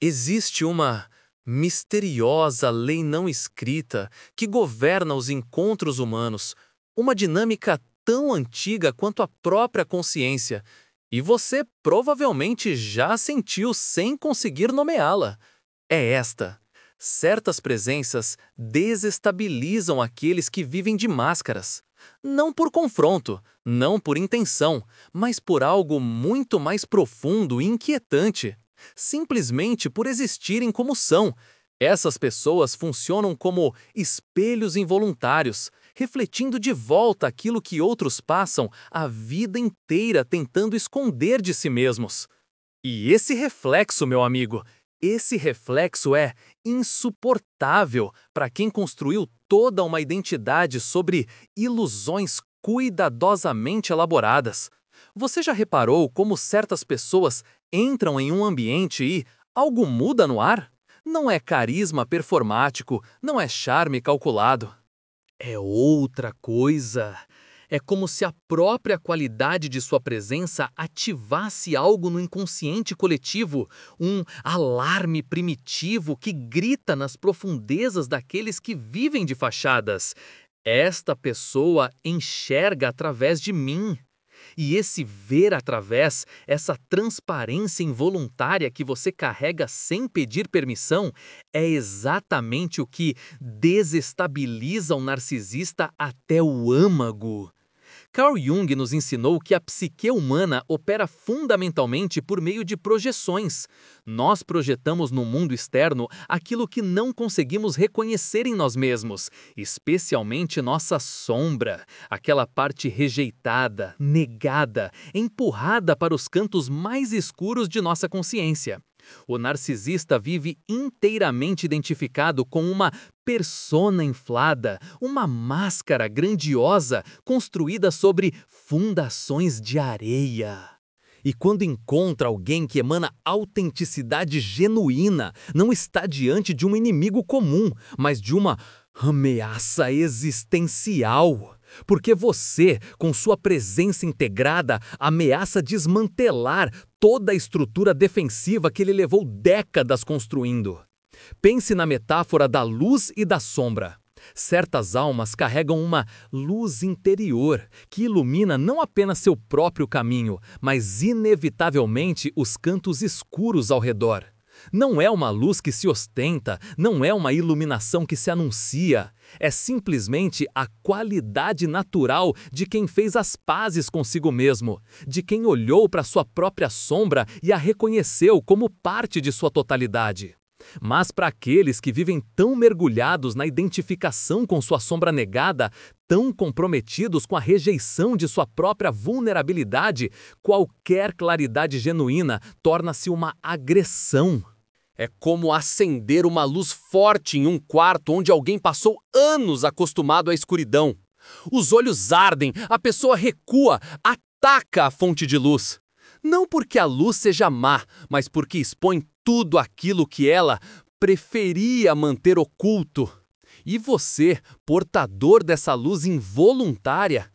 Existe uma misteriosa lei não escrita que governa os encontros humanos, uma dinâmica tão antiga quanto a própria consciência, e você provavelmente já sentiu sem conseguir nomeá-la. É esta. Certas presenças desestabilizam aqueles que vivem de máscaras. Não por confronto, não por intenção, mas por algo muito mais profundo e inquietante. Simplesmente por existirem como são. Essas pessoas funcionam como espelhos involuntários, refletindo de volta aquilo que outros passam a vida inteira tentando esconder de si mesmos. E esse reflexo, meu amigo, esse reflexo é insuportável para quem construiu toda uma identidade sobre ilusões cuidadosamente elaboradas. Você já reparou como certas pessoas entram em um ambiente e algo muda no ar? Não é carisma performático, não é charme calculado. É outra coisa. É como se a própria qualidade de sua presença ativasse algo no inconsciente coletivo, um alarme primitivo que grita nas profundezas daqueles que vivem de fachadas. Esta pessoa enxerga através de mim. E esse ver através, essa transparência involuntária que você carrega sem pedir permissão, é exatamente o que desestabiliza o narcisista até o âmago. Carl Jung nos ensinou que a psique humana opera fundamentalmente por meio de projeções. Nós projetamos no mundo externo aquilo que não conseguimos reconhecer em nós mesmos, especialmente nossa sombra, aquela parte rejeitada, negada, empurrada para os cantos mais escuros de nossa consciência. O narcisista vive inteiramente identificado com uma persona inflada, uma máscara grandiosa construída sobre fundações de areia. E quando encontra alguém que emana autenticidade genuína, não está diante de um inimigo comum, mas de uma ameaça existencial. Porque você, com sua presença integrada, ameaça desmantelar toda a estrutura defensiva que ele levou décadas construindo. Pense na metáfora da luz e da sombra. Certas almas carregam uma luz interior que ilumina não apenas seu próprio caminho, mas inevitavelmente os cantos escuros ao redor. Não é uma luz que se ostenta, não é uma iluminação que se anuncia. É simplesmente a qualidade natural de quem fez as pazes consigo mesmo, de quem olhou para sua própria sombra e a reconheceu como parte de sua totalidade. Mas para aqueles que vivem tão mergulhados na identificação com sua sombra negada, tão comprometidos com a rejeição de sua própria vulnerabilidade, qualquer claridade genuína torna-se uma agressão. É como acender uma luz forte em um quarto onde alguém passou anos acostumado à escuridão. Os olhos ardem, a pessoa recua, ataca a fonte de luz. Não porque a luz seja má, mas porque expõe tudo aquilo que ela preferia manter oculto. E você, portador dessa luz involuntária,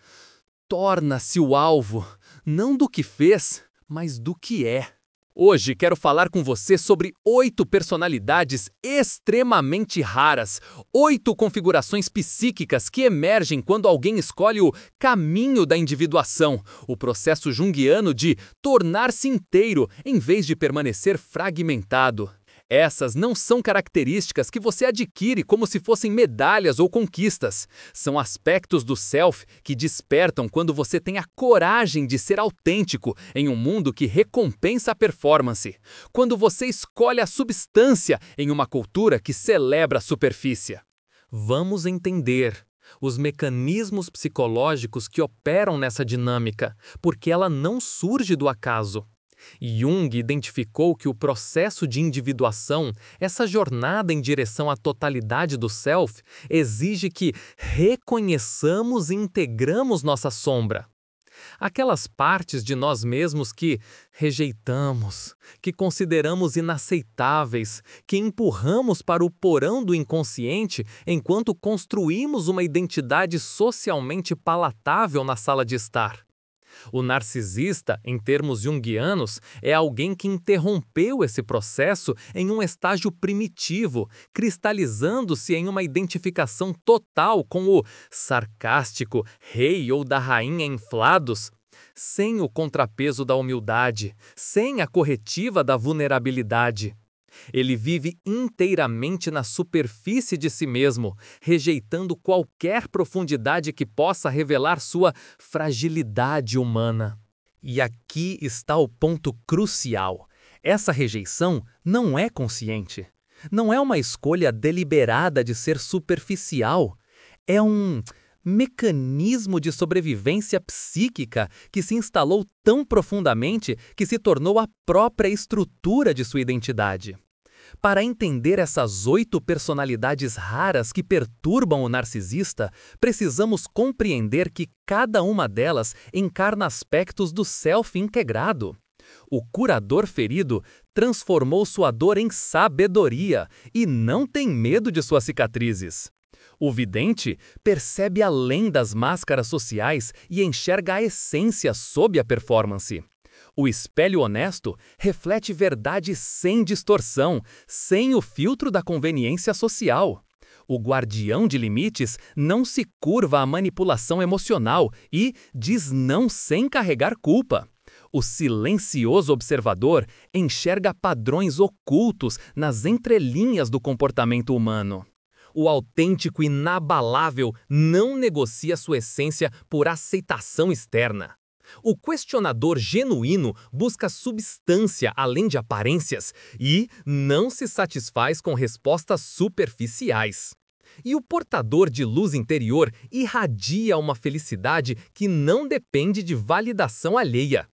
torna-se o alvo, não do que fez, mas do que é. Hoje quero falar com você sobre 8 personalidades extremamente raras, 8 configurações psíquicas que emergem quando alguém escolhe o caminho da individuação, o processo junguiano de tornar-se inteiro em vez de permanecer fragmentado. Essas não são características que você adquire como se fossem medalhas ou conquistas. São aspectos do self que despertam quando você tem a coragem de ser autêntico em um mundo que recompensa a performance. Quando você escolhe a substância em uma cultura que celebra a superfície. Vamos entender os mecanismos psicológicos que operam nessa dinâmica, porque ela não surge do acaso. Jung identificou que o processo de individuação, essa jornada em direção à totalidade do self, exige que reconheçamos e integramos nossa sombra. Aquelas partes de nós mesmos que rejeitamos, que consideramos inaceitáveis, que empurramos para o porão do inconsciente enquanto construímos uma identidade socialmente palatável na sala de estar. O narcisista, em termos junguianos, é alguém que interrompeu esse processo em um estágio primitivo, cristalizando-se em uma identificação total com o sarcástico rei ou da rainha inflados, sem o contrapeso da humildade, sem a corretiva da vulnerabilidade. Ele vive inteiramente na superfície de si mesmo, rejeitando qualquer profundidade que possa revelar sua fragilidade humana. E aqui está o ponto crucial. Essa rejeição não é consciente. Não é uma escolha deliberada de ser superficial. É um mecanismo de sobrevivência psíquica que se instalou tão profundamente que se tornou a própria estrutura de sua identidade. Para entender essas 8 personalidades raras que perturbam o narcisista, precisamos compreender que cada uma delas encarna aspectos do self integrado. O curador ferido transformou sua dor em sabedoria e não tem medo de suas cicatrizes. O vidente percebe além das máscaras sociais e enxerga a essência sob a performance. O espelho honesto reflete verdade sem distorção, sem o filtro da conveniência social. O guardião de limites não se curva à manipulação emocional e diz não sem carregar culpa. O silencioso observador enxerga padrões ocultos nas entrelinhas do comportamento humano. O autêntico inabalável não negocia sua essência por aceitação externa. O questionador genuíno busca substância além de aparências e não se satisfaz com respostas superficiais. E o portador de luz interior irradia uma felicidade que não depende de validação alheia.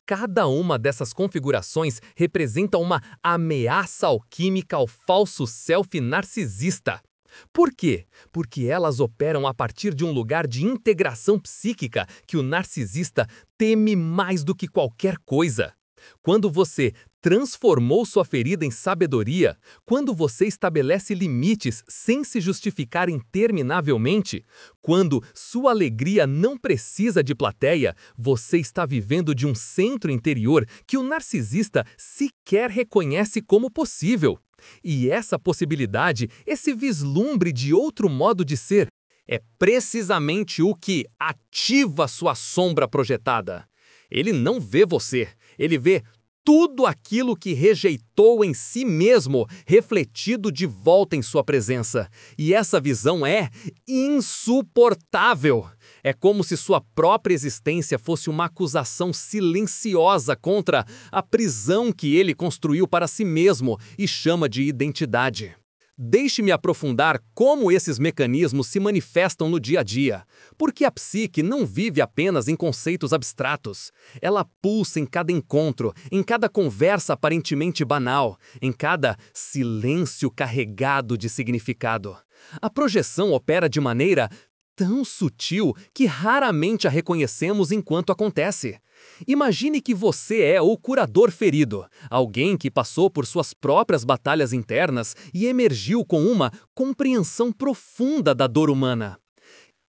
Cada uma dessas configurações representa uma ameaça alquímica ao falso self narcisista. Por quê? Porque elas operam a partir de um lugar de integração psíquica que o narcisista teme mais do que qualquer coisa. Quando você transformou sua ferida em sabedoria, quando você estabelece limites sem se justificar interminavelmente, quando sua alegria não precisa de plateia, você está vivendo de um centro interior que o narcisista sequer reconhece como possível. E essa possibilidade, esse vislumbre de outro modo de ser, é precisamente o que ativa sua sombra projetada. Ele não vê você, ele vê tudo aquilo que rejeitou em si mesmo, refletido de volta em sua presença. E essa visão é insuportável. É como se sua própria existência fosse uma acusação silenciosa contra a prisão que ele construiu para si mesmo e chama de identidade. Deixe-me aprofundar como esses mecanismos se manifestam no dia a dia, porque a psique não vive apenas em conceitos abstratos. Ela pulsa em cada encontro, em cada conversa aparentemente banal, em cada silêncio carregado de significado. A projeção opera de maneira tão sutil que raramente a reconhecemos enquanto acontece. Imagine que você é o curador ferido, alguém que passou por suas próprias batalhas internas e emergiu com uma compreensão profunda da dor humana.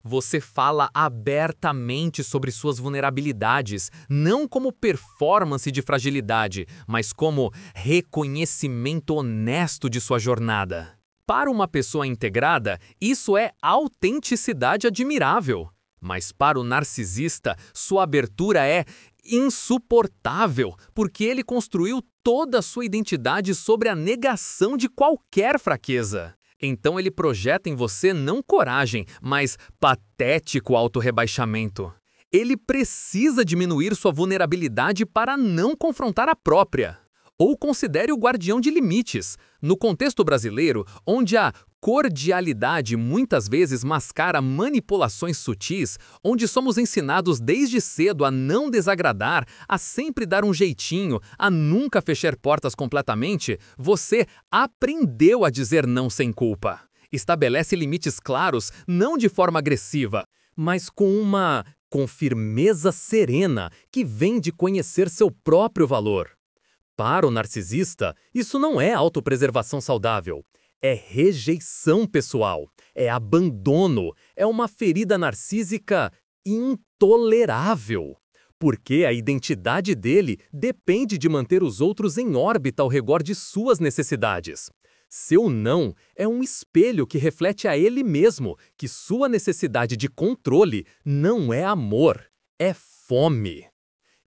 Você fala abertamente sobre suas vulnerabilidades, não como performance de fragilidade, mas como reconhecimento honesto de sua jornada. Para uma pessoa integrada, isso é autenticidade admirável. Mas para o narcisista, sua abertura é insuportável, porque ele construiu toda a sua identidade sobre a negação de qualquer fraqueza. Então ele projeta em você não coragem, mas patético autorrebaixamento. Ele precisa diminuir sua vulnerabilidade para não confrontar a própria. Ou considere o guardião de limites. No contexto brasileiro, onde a cordialidade muitas vezes mascara manipulações sutis, onde somos ensinados desde cedo a não desagradar, a sempre dar um jeitinho, a nunca fechar portas completamente, você aprendeu a dizer não sem culpa. Estabelece limites claros, não de forma agressiva, mas com firmeza serena que vem de conhecer seu próprio valor. Para o narcisista, isso não é autopreservação saudável. É rejeição pessoal, é abandono, é uma ferida narcísica intolerável. Porque a identidade dele depende de manter os outros em órbita ao redor de suas necessidades. Seu não é um espelho que reflete a ele mesmo que sua necessidade de controle não é amor, é fome.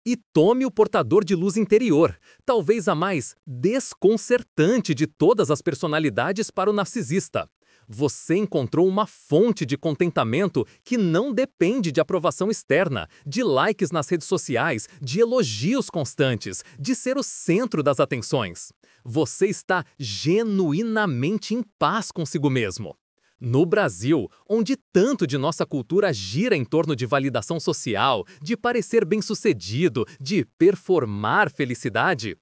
E tome o portador de luz interior, talvez a mais desconcertante de todas as personalidades para o narcisista. Você encontrou uma fonte de contentamento que não depende de aprovação externa, de likes nas redes sociais, de elogios constantes, de ser o centro das atenções. Você está genuinamente em paz consigo mesmo. No Brasil, onde tanto de nossa cultura gira em torno de validação social, de parecer bem-sucedido, de performar felicidade,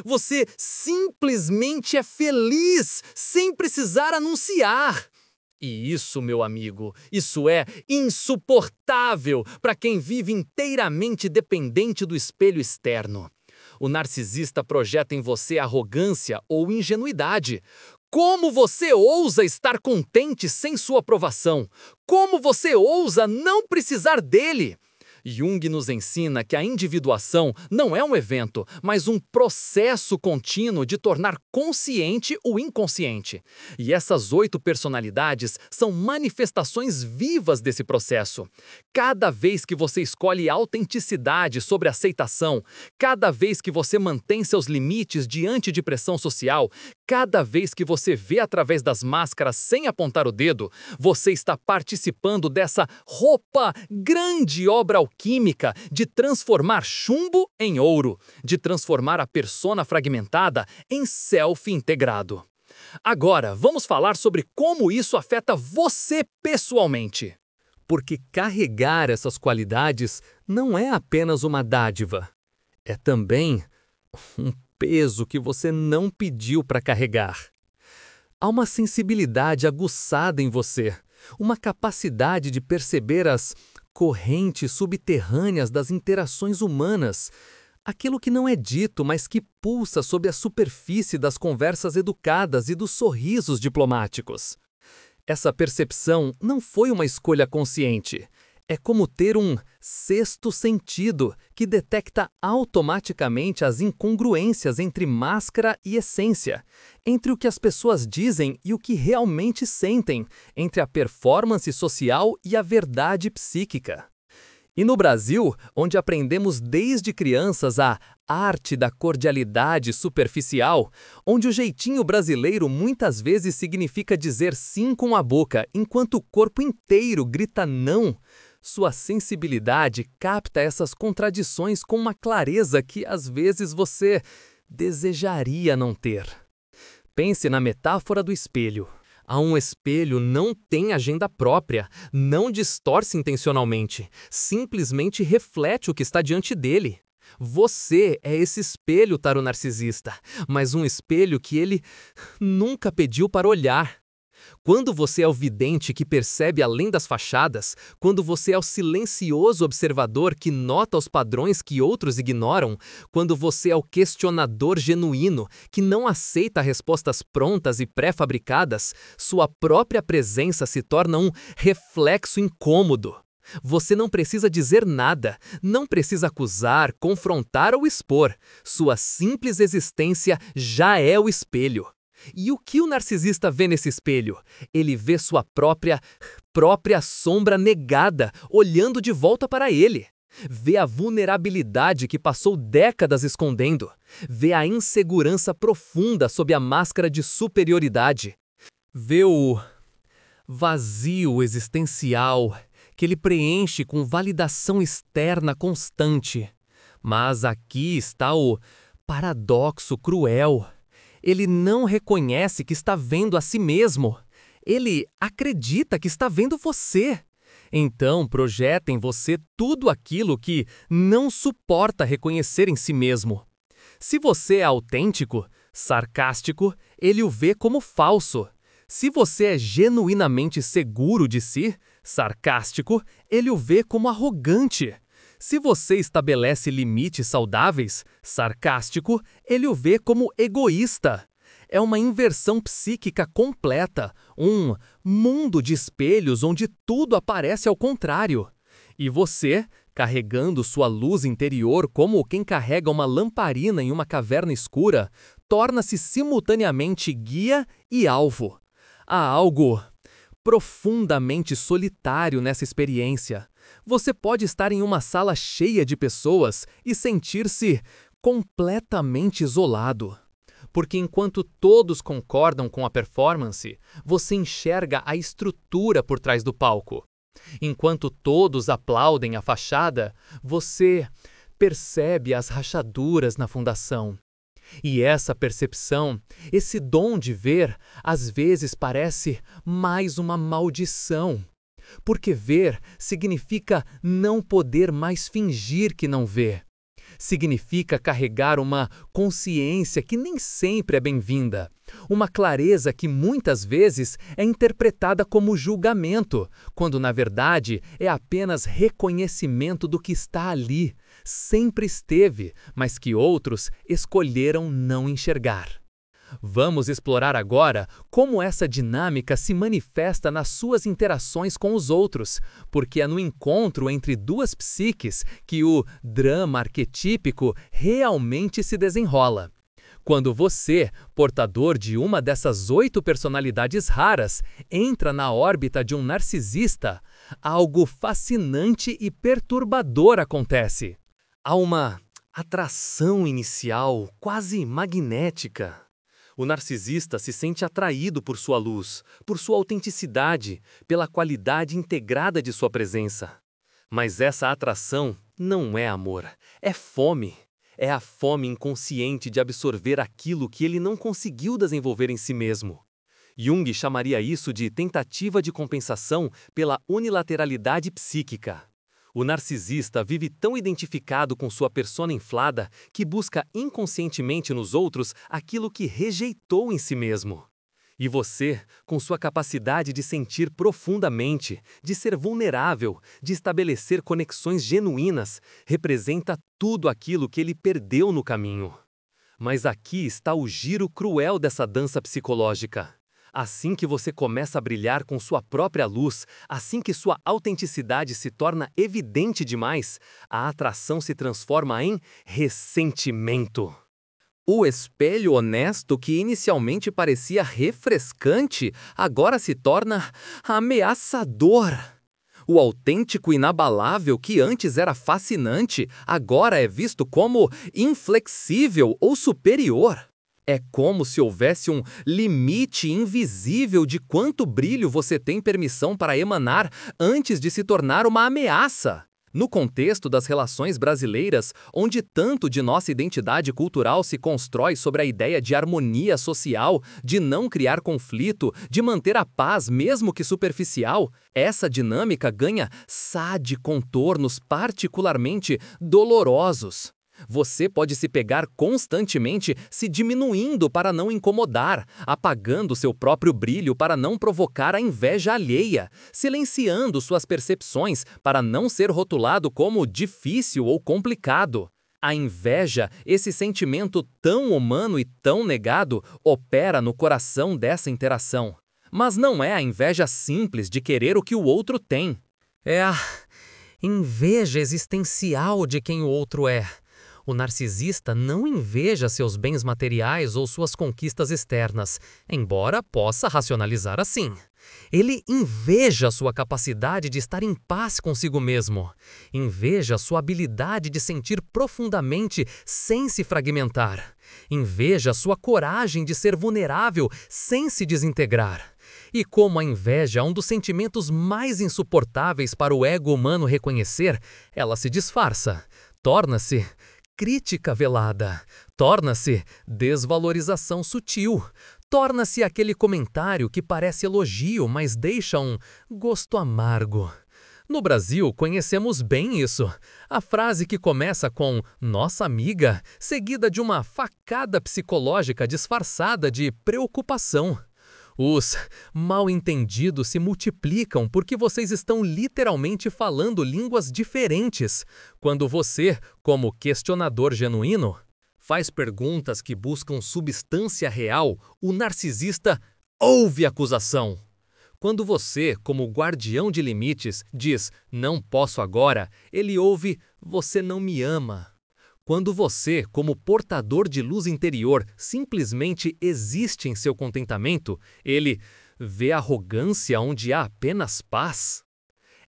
você simplesmente é feliz sem precisar anunciar. E isso, meu amigo, isso é insuportável para quem vive inteiramente dependente do espelho externo. O narcisista projeta em você arrogância ou ingenuidade. Como você ousa estar contente sem sua aprovação? Como você ousa não precisar dele? Jung nos ensina que a individuação não é um evento, mas um processo contínuo de tornar consciente o inconsciente. E essas 8 personalidades são manifestações vivas desse processo. Cada vez que você escolhe autenticidade sobre aceitação, cada vez que você mantém seus limites diante de pressão social, cada vez que você vê através das máscaras sem apontar o dedo, você está participando dessa grande obra alquímica de transformar chumbo em ouro, de transformar a persona fragmentada em self integrado. Agora, vamos falar sobre como isso afeta você pessoalmente. Porque carregar essas qualidades não é apenas uma dádiva, é também um peso que você não pediu para carregar. Há uma sensibilidade aguçada em você, uma capacidade de perceber as correntes subterrâneas das interações humanas, aquilo que não é dito, mas que pulsa sob a superfície das conversas educadas e dos sorrisos diplomáticos. Essa percepção não foi uma escolha consciente. É como ter um sexto sentido que detecta automaticamente as incongruências entre máscara e essência, entre o que as pessoas dizem e o que realmente sentem, entre a performance social e a verdade psíquica. E no Brasil, onde aprendemos desde crianças a arte da cordialidade superficial, onde o jeitinho brasileiro muitas vezes significa dizer sim com a boca, enquanto o corpo inteiro grita não, sua sensibilidade capta essas contradições com uma clareza que às vezes você desejaria não ter. Pense na metáfora do espelho. Um espelho não tem agenda própria, não distorce intencionalmente, simplesmente reflete o que está diante dele. Você é esse espelho tarô narcisista, mas um espelho que ele nunca pediu para olhar. Quando você é o vidente que percebe além das fachadas, quando você é o silencioso observador que nota os padrões que outros ignoram, quando você é o questionador genuíno que não aceita respostas prontas e pré-fabricadas, sua própria presença se torna um reflexo incômodo. Você não precisa dizer nada, não precisa acusar, confrontar ou expor. Sua simples existência já é o espelho. E o que o narcisista vê nesse espelho? Ele vê sua própria sombra negada, olhando de volta para ele. Vê a vulnerabilidade que passou décadas escondendo. Vê a insegurança profunda sob a máscara de superioridade. Vê o vazio existencial que ele preenche com validação externa constante. Mas aqui está o paradoxo cruel. Ele não reconhece que está vendo a si mesmo. Ele acredita que está vendo você. Então projeta em você tudo aquilo que não suporta reconhecer em si mesmo. Se você é autêntico, sarcástico, ele o vê como falso. Se você é genuinamente seguro de si, sarcástico, ele o vê como arrogante. Se você estabelece limites saudáveis, sarcástico, ele o vê como egoísta. É uma inversão psíquica completa, um mundo de espelhos onde tudo aparece ao contrário. E você Carregando sua luz interior como quem carrega uma lamparina em uma caverna escura, torna-se simultaneamente guia e alvo. Há algo profundamente solitário nessa experiência. Você pode estar em uma sala cheia de pessoas e sentir-se completamente isolado. Porque enquanto todos concordam com a performance, você enxerga a estrutura por trás do palco. Enquanto todos aplaudem a fachada, você percebe as rachaduras na fundação. E essa percepção, esse dom de ver, às vezes parece mais uma maldição. Porque ver significa não poder mais fingir que não vê. Significa carregar uma consciência que nem sempre é bem-vinda. Uma clareza que muitas vezes é interpretada como julgamento, quando na verdade é apenas reconhecimento do que está ali, sempre esteve, mas que outros escolheram não enxergar. Vamos explorar agora como essa dinâmica se manifesta nas suas interações com os outros, porque é no encontro entre duas psiques que o drama arquetípico realmente se desenrola. Quando você, portador de uma dessas 8 personalidades raras, entra na órbita de um narcisista, algo fascinante e perturbador acontece. Há uma atração inicial, quase magnética. O narcisista se sente atraído por sua luz, por sua autenticidade, pela qualidade integrada de sua presença. Mas essa atração não é amor, é fome. É a fome inconsciente de absorver aquilo que ele não conseguiu desenvolver em si mesmo. Jung chamaria isso de tentativa de compensação pela unilateralidade psíquica. O narcisista vive tão identificado com sua persona inflada que busca inconscientemente nos outros aquilo que rejeitou em si mesmo. E você, com sua capacidade de sentir profundamente, de ser vulnerável, de estabelecer conexões genuínas, representa tudo aquilo que ele perdeu no caminho. Mas aqui está o giro cruel dessa dança psicológica. Assim que você começa a brilhar com sua própria luz, assim que sua autenticidade se torna evidente demais, a atração se transforma em ressentimento. O espelho honesto que inicialmente parecia refrescante, agora se torna ameaçador. O autêntico inabalável que antes era fascinante, agora é visto como inflexível ou superior. É como se houvesse um limite invisível de quanto brilho você tem permissão para emanar antes de se tornar uma ameaça. No contexto das relações brasileiras, onde tanto de nossa identidade cultural se constrói sobre a ideia de harmonia social, de não criar conflito, de manter a paz mesmo que superficial, essa dinâmica ganha contornos particularmente dolorosos. Você pode se pegar constantemente se diminuindo para não incomodar, apagando seu próprio brilho para não provocar a inveja alheia, silenciando suas percepções para não ser rotulado como difícil ou complicado. A inveja, esse sentimento tão humano e tão negado, opera no coração dessa interação. Mas não é a inveja simples de querer o que o outro tem. É a inveja existencial de quem o outro é. O narcisista não inveja seus bens materiais ou suas conquistas externas, embora possa racionalizar assim. Ele inveja sua capacidade de estar em paz consigo mesmo. Inveja sua habilidade de sentir profundamente sem se fragmentar. Inveja sua coragem de ser vulnerável sem se desintegrar. E como a inveja é um dos sentimentos mais insuportáveis para o ego humano reconhecer, ela se disfarça, torna-se crítica velada, torna-se desvalorização sutil, torna-se aquele comentário que parece elogio, mas deixa um gosto amargo. No Brasil, conhecemos bem isso. A frase que começa com "nossa amiga", seguida de uma facada psicológica disfarçada de preocupação. Os mal-entendidos se multiplicam porque vocês estão literalmente falando línguas diferentes. Quando você, como questionador genuíno, faz perguntas que buscam substância real, o narcisista ouve a acusação. Quando você, como guardião de limites, diz "não posso agora", ele ouve "você não me ama". Quando você, como portador de luz interior, simplesmente existe em seu contentamento, ele vê arrogância onde há apenas paz.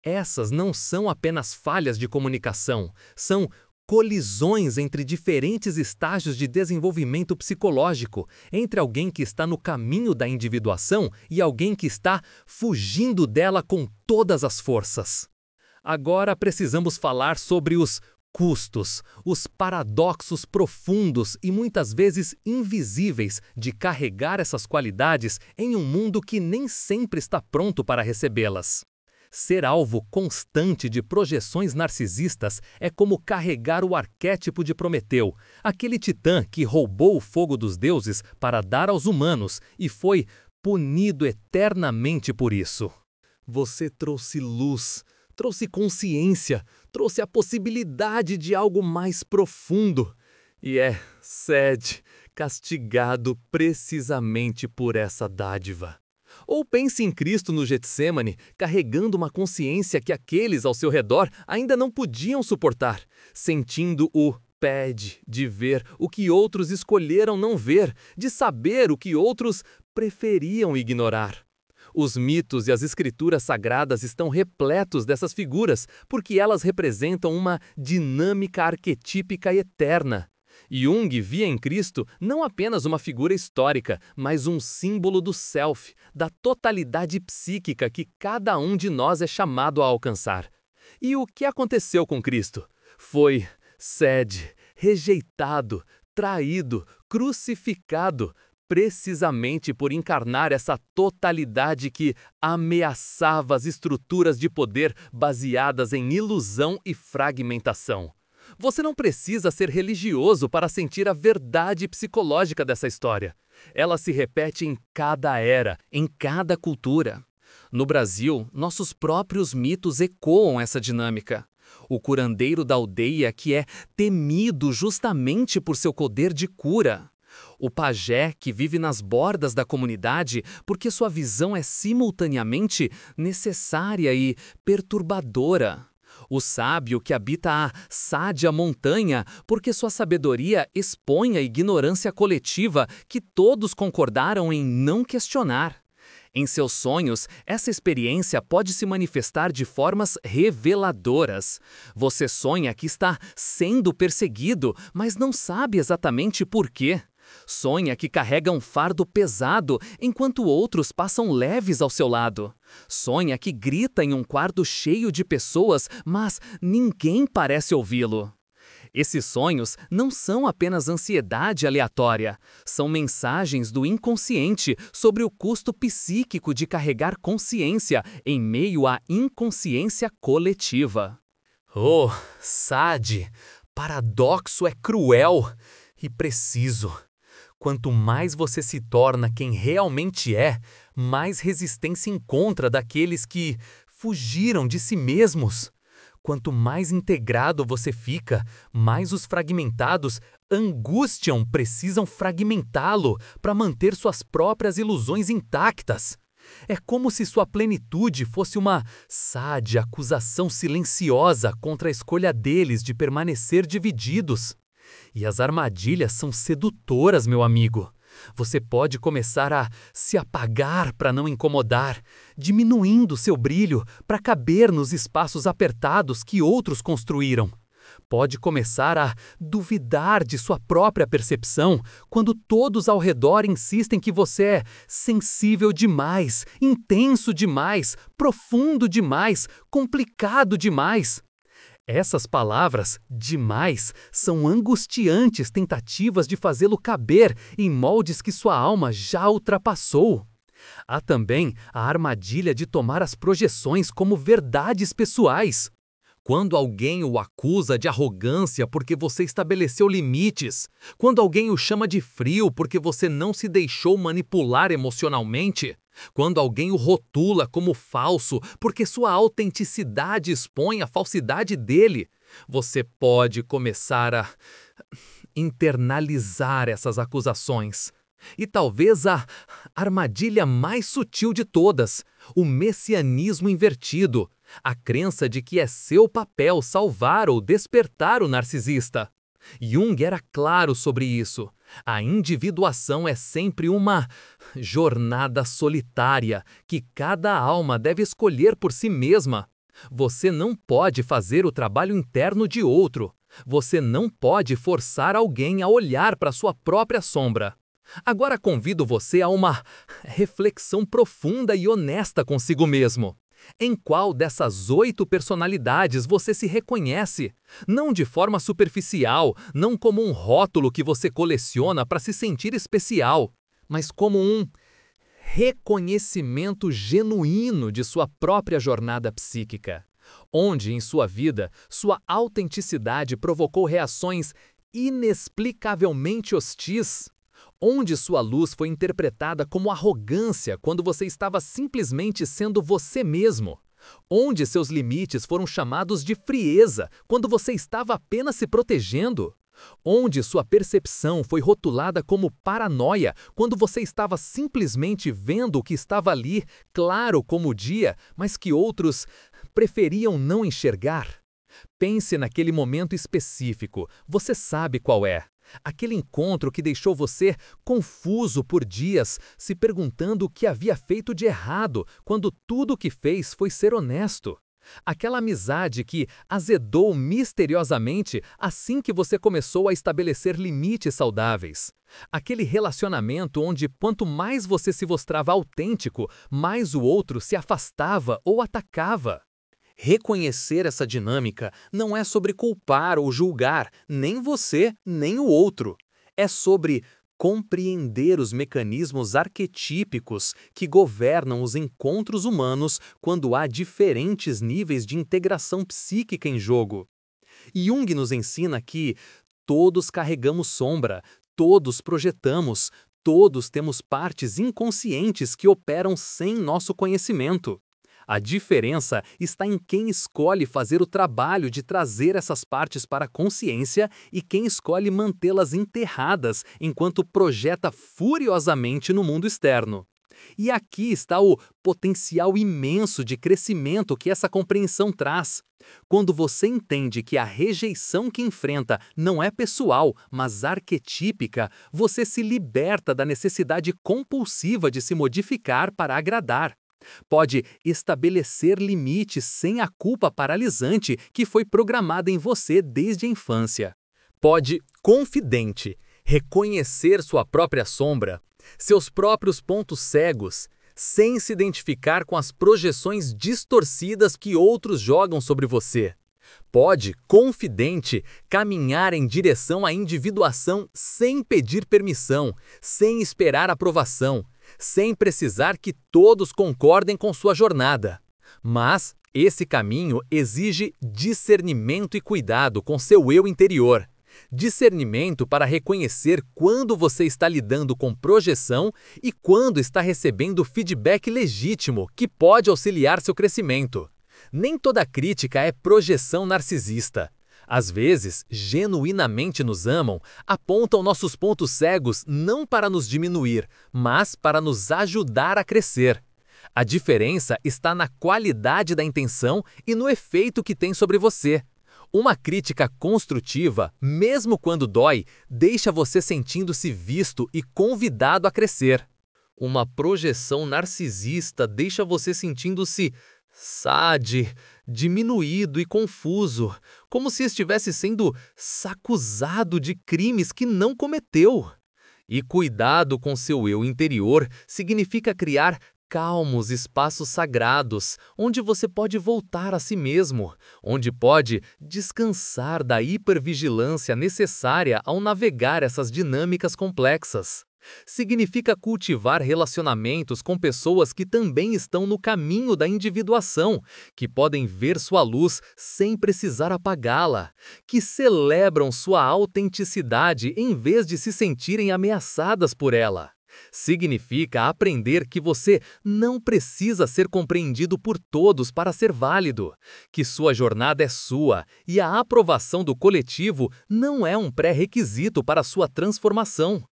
Essas não são apenas falhas de comunicação, são colisões entre diferentes estágios de desenvolvimento psicológico, entre alguém que está no caminho da individuação e alguém que está fugindo dela com todas as forças. Agora precisamos falar sobre os custos, os paradoxos profundos e muitas vezes invisíveis de carregar essas qualidades em um mundo que nem sempre está pronto para recebê-las. Ser alvo constante de projeções narcisistas é como carregar o arquétipo de Prometeu, aquele titã que roubou o fogo dos deuses para dar aos humanos e foi punido eternamente por isso. Você trouxe luz, trouxe consciência, trouxe a possibilidade de algo mais profundo. E Sed, castigado precisamente por essa dádiva. Ou pense em Cristo no Getsêmani, carregando uma consciência que aqueles ao seu redor ainda não podiam suportar, sentindo o pede de ver o que outros escolheram não ver, de saber o que outros preferiam ignorar. Os mitos e as escrituras sagradas estão repletos dessas figuras, porque elas representam uma dinâmica arquetípica eterna. Jung via em Cristo não apenas uma figura histórica, mas um símbolo do self, da totalidade psíquica que cada um de nós é chamado a alcançar. E o que aconteceu com Cristo? Foi sede, rejeitado, traído, crucificado, precisamente por encarnar essa totalidade que ameaçava as estruturas de poder baseadas em ilusão e fragmentação. Você não precisa ser religioso para sentir a verdade psicológica dessa história. Ela se repete em cada era, em cada cultura. No Brasil, nossos próprios mitos ecoam essa dinâmica. O curandeiro da aldeia que é temido justamente por seu poder de cura. O pajé que vive nas bordas da comunidade porque sua visão é simultaneamente necessária e perturbadora. O sábio que habita a sádia montanha, porque sua sabedoria expõe a ignorância coletiva que todos concordaram em não questionar. Em seus sonhos, essa experiência pode se manifestar de formas reveladoras. Você sonha que está sendo perseguido, mas não sabe exatamente por quê. Sonha que carrega um fardo pesado, enquanto outros passam leves ao seu lado. Sonha que grita em um quarto cheio de pessoas, mas ninguém parece ouvi-lo. Esses sonhos não são apenas ansiedade aleatória, são mensagens do inconsciente sobre o custo psíquico de carregar consciência em meio à inconsciência coletiva. Oh, Sade, paradoxo é cruel e preciso. Quanto mais você se torna quem realmente é, mais resistência encontra daqueles que fugiram de si mesmos. Quanto mais integrado você fica, mais os fragmentados precisam fragmentá-lo para manter suas próprias ilusões intactas. É como se sua plenitude fosse uma sádia acusação silenciosa contra a escolha deles de permanecer divididos. E as armadilhas são sedutoras, meu amigo. Você pode começar a se apagar para não incomodar, diminuindo seu brilho para caber nos espaços apertados que outros construíram. Pode começar a duvidar de sua própria percepção quando todos ao redor insistem que você é sensível demais, intenso demais, profundo demais, complicado demais. Essas palavras, demais, são angustiantes tentativas de fazê-lo caber em moldes que sua alma já ultrapassou. Há também a armadilha de tomar as projeções como verdades pessoais. Quando alguém o acusa de arrogância porque você estabeleceu limites, quando alguém o chama de frio porque você não se deixou manipular emocionalmente, quando alguém o rotula como falso porque sua autenticidade expõe a falsidade dele, você pode começar a internalizar essas acusações e talvez a Armadilha mais sutil de todas, o messianismo invertido, a crença de que é seu papel salvar ou despertar o narcisista. Jung era claro sobre isso. A individuação é sempre uma jornada solitária que cada alma deve escolher por si mesma. Você não pode fazer o trabalho interno de outro. Você não pode forçar alguém a olhar para sua própria sombra. Agora convido você a uma reflexão profunda e honesta consigo mesmo. Em qual dessas 8 personalidades você se reconhece? Não de forma superficial, não como um rótulo que você coleciona para se sentir especial, mas como um reconhecimento genuíno de sua própria jornada psíquica, onde em sua vida sua autenticidade provocou reações inexplicavelmente hostis, onde sua luz foi interpretada como arrogância quando você estava simplesmente sendo você mesmo, onde seus limites foram chamados de frieza quando você estava apenas se protegendo, onde sua percepção foi rotulada como paranoia quando você estava simplesmente vendo o que estava ali, claro como o dia, mas que outros preferiam não enxergar. Pense naquele momento específico, você sabe qual é. Aquele encontro que deixou você confuso por dias, se perguntando o que havia feito de errado, quando tudo o que fez foi ser honesto. Aquela amizade que azedou misteriosamente assim que você começou a estabelecer limites saudáveis. Aquele relacionamento onde quanto mais você se mostrava autêntico, mais o outro se afastava ou atacava. Reconhecer essa dinâmica não é sobre culpar ou julgar nem você, nem o outro. É sobre compreender os mecanismos arquetípicos que governam os encontros humanos quando há diferentes níveis de integração psíquica em jogo. Jung nos ensina que todos carregamos sombra, todos projetamos, todos temos partes inconscientes que operam sem nosso conhecimento. A diferença está em quem escolhe fazer o trabalho de trazer essas partes para a consciência e quem escolhe mantê-las enterradas enquanto projeta furiosamente no mundo externo. E aqui está o potencial imenso de crescimento que essa compreensão traz. Quando você entende que a rejeição que enfrenta não é pessoal, mas arquetípica, você se liberta da necessidade compulsiva de se modificar para agradar. Pode estabelecer limites sem a culpa paralisante que foi programada em você desde a infância. Pode, confidente, reconhecer sua própria sombra, seus próprios pontos cegos, sem se identificar com as projeções distorcidas que outros jogam sobre você. Pode, confidente, caminhar em direção à individuação sem pedir permissão, sem esperar aprovação, sem precisar que todos concordem com sua jornada. Mas esse caminho exige discernimento e cuidado com seu eu interior. Discernimento para reconhecer quando você está lidando com projeção e quando está recebendo feedback legítimo que pode auxiliar seu crescimento. Nem toda crítica é projeção narcisista. Às vezes, genuinamente nos amam, apontam nossos pontos cegos não para nos diminuir, mas para nos ajudar a crescer. A diferença está na qualidade da intenção e no efeito que tem sobre você. Uma crítica construtiva, mesmo quando dói, deixa você sentindo-se visto e convidado a crescer. Uma projeção narcisista deixa você sentindo-se diminuído e confuso, como se estivesse sendo acusado de crimes que não cometeu. E cuidado com seu eu interior significa criar calmos espaços sagrados, onde você pode voltar a si mesmo, onde pode descansar da hipervigilância necessária ao navegar essas dinâmicas complexas. Significa cultivar relacionamentos com pessoas que também estão no caminho da individuação, que podem ver sua luz sem precisar apagá-la, que celebram sua autenticidade em vez de se sentirem ameaçadas por ela. Significa aprender que você não precisa ser compreendido por todos para ser válido, que sua jornada é sua e a aprovação do coletivo não é um pré-requisito para sua transformação.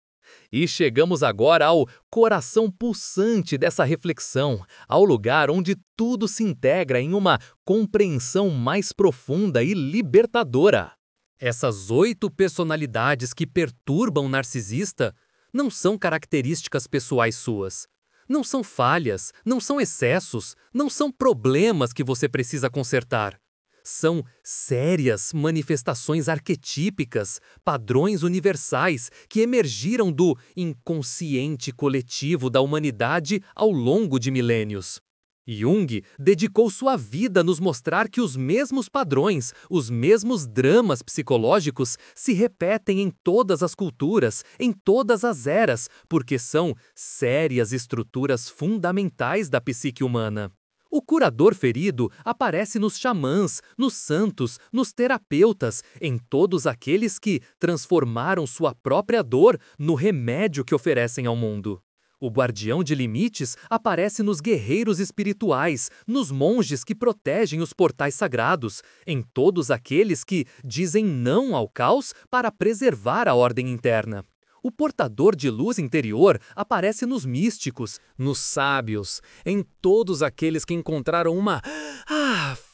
E chegamos agora ao coração pulsante dessa reflexão, ao lugar onde tudo se integra em uma compreensão mais profunda e libertadora. Essas 8 personalidades que perturbam o narcisista não são características pessoais suas. Não são falhas, não são excessos, não são problemas que você precisa consertar. São sérias manifestações arquetípicas, padrões universais que emergiram do inconsciente coletivo da humanidade ao longo de milênios. Jung dedicou sua vida a nos mostrar que os mesmos padrões, os mesmos dramas psicológicos se repetem em todas as culturas, em todas as eras, porque são sérias estruturas fundamentais da psique humana. O curador ferido aparece nos xamãs, nos santos, nos terapeutas, em todos aqueles que transformaram sua própria dor no remédio que oferecem ao mundo. O guardião de limites aparece nos guerreiros espirituais, nos monges que protegem os portais sagrados, em todos aqueles que dizem não ao caos para preservar a ordem interna. O portador de luz interior aparece nos místicos, nos sábios, em todos aqueles que encontraram uma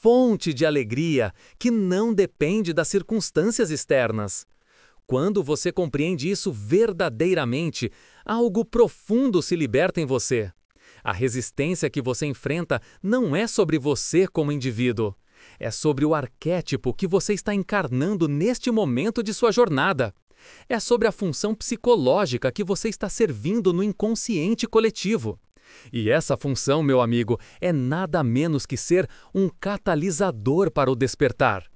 fonte de alegria que não depende das circunstâncias externas. Quando você compreende isso verdadeiramente, algo profundo se liberta em você. A resistência que você enfrenta não é sobre você como indivíduo. É sobre o arquétipo que você está encarnando neste momento de sua jornada. É sobre a função psicológica que você está servindo no inconsciente coletivo. E essa função, meu amigo, é nada menos que ser um catalisador para o despertar.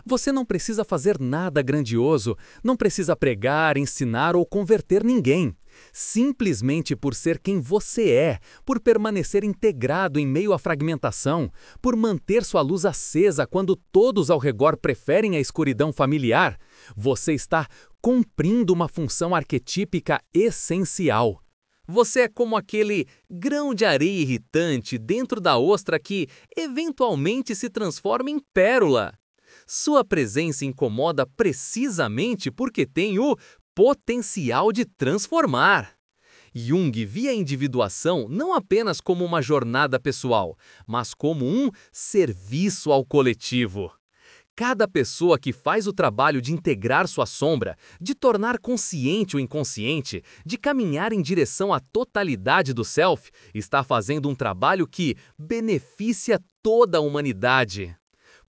Você não precisa fazer nada grandioso, não precisa pregar, ensinar ou converter ninguém. Simplesmente por ser quem você é, por permanecer integrado em meio à fragmentação, por manter sua luz acesa quando todos ao redor preferem a escuridão familiar, você está cumprindo uma função arquetípica essencial. Você é como aquele grão de areia irritante dentro da ostra que eventualmente se transforma em pérola. Sua presença incomoda precisamente porque tem o potencial de transformar. Jung via a individuação não apenas como uma jornada pessoal, mas como um serviço ao coletivo. Cada pessoa que faz o trabalho de integrar sua sombra, de tornar consciente o inconsciente, de caminhar em direção à totalidade do self, está fazendo um trabalho que beneficia toda a humanidade.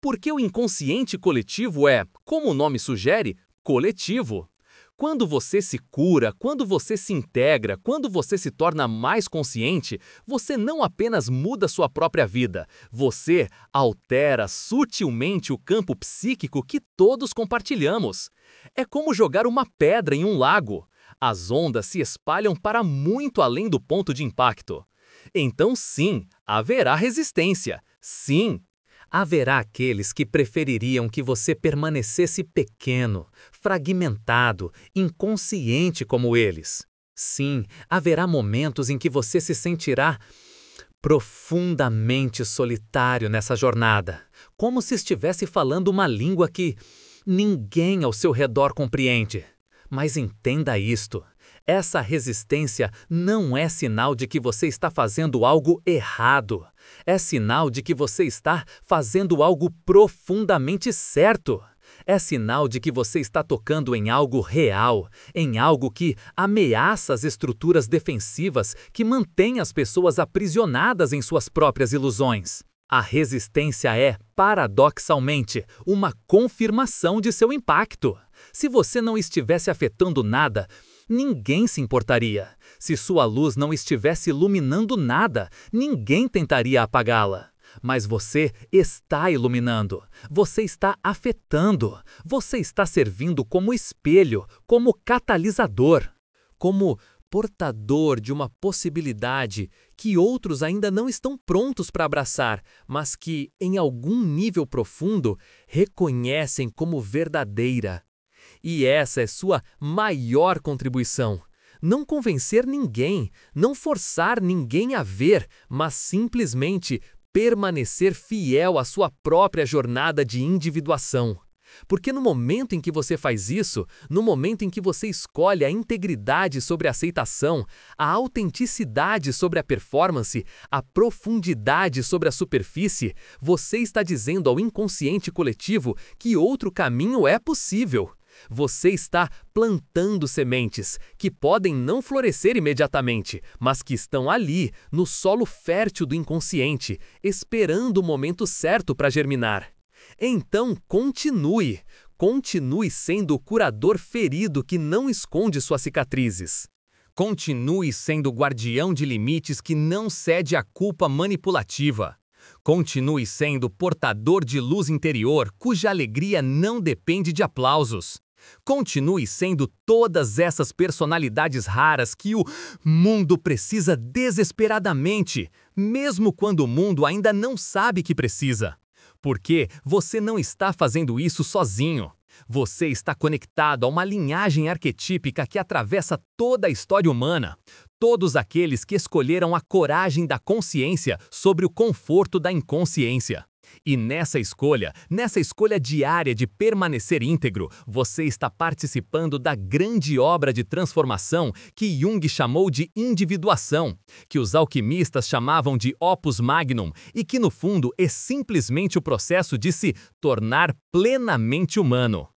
Porque o inconsciente coletivo é, como o nome sugere, coletivo. Quando você se cura, quando você se integra, quando você se torna mais consciente, você não apenas muda sua própria vida, você altera sutilmente o campo psíquico que todos compartilhamos. É como jogar uma pedra em um lago. As ondas se espalham para muito além do ponto de impacto. Então sim, haverá resistência. Sim, haverá aqueles que prefeririam que você permanecesse pequeno, fragmentado, inconsciente como eles. Sim, haverá momentos em que você se sentirá profundamente solitário nessa jornada, como se estivesse falando uma língua que ninguém ao seu redor compreende. Mas entenda isto. Essa resistência não é sinal de que você está fazendo algo errado. É sinal de que você está fazendo algo profundamente certo. É sinal de que você está tocando em algo real, em algo que ameaça as estruturas defensivas que mantêm as pessoas aprisionadas em suas próprias ilusões. A resistência é, paradoxalmente, uma confirmação de seu impacto. Se você não estivesse afetando nada, ninguém se importaria. Se sua luz não estivesse iluminando nada, ninguém tentaria apagá-la. Mas você está iluminando, você está afetando, você está servindo como espelho, como catalisador, como portador de uma possibilidade que outros ainda não estão prontos para abraçar, mas que, em algum nível profundo, reconhecem como verdadeira. E essa é sua maior contribuição. Não convencer ninguém, não forçar ninguém a ver, mas simplesmente permanecer fiel à sua própria jornada de individuação. Porque no momento em que você faz isso, no momento em que você escolhe a integridade sobre a aceitação, a autenticidade sobre a performance, a profundidade sobre a superfície, você está dizendo ao inconsciente coletivo que outro caminho é possível. Você está plantando sementes que podem não florescer imediatamente, mas que estão ali, no solo fértil do inconsciente, esperando o momento certo para germinar. Então, continue. Continue sendo o curador ferido que não esconde suas cicatrizes. Continue sendo o guardião de limites que não cede à culpa manipulativa. Continue sendo portador de luz interior cuja alegria não depende de aplausos. Continue sendo todas essas personalidades raras que o mundo precisa desesperadamente, mesmo quando o mundo ainda não sabe que precisa. Porque você não está fazendo isso sozinho. Você está conectado a uma linhagem arquetípica que atravessa toda a história humana. Todos aqueles que escolheram a coragem da consciência sobre o conforto da inconsciência. E nessa escolha diária de permanecer íntegro, você está participando da grande obra de transformação que Jung chamou de individuação, que os alquimistas chamavam de opus magnum e que no fundo é simplesmente o processo de se tornar plenamente humano.